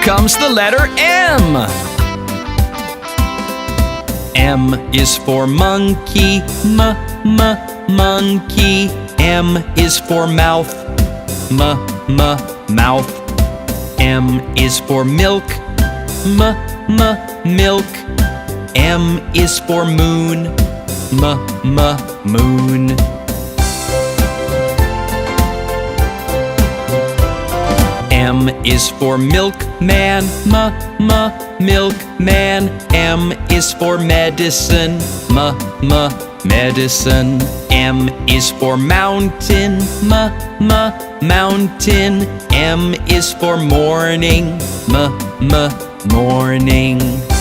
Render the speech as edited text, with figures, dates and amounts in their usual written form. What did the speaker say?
comes the letter M. M is for monkey, monkey. M is for mouth, mouth. M is for milk, milk. M is for moon, moon. M is for milkman, milkman. M is for medicine, medicine. M is for mountain, mountain. M is for morning, morning.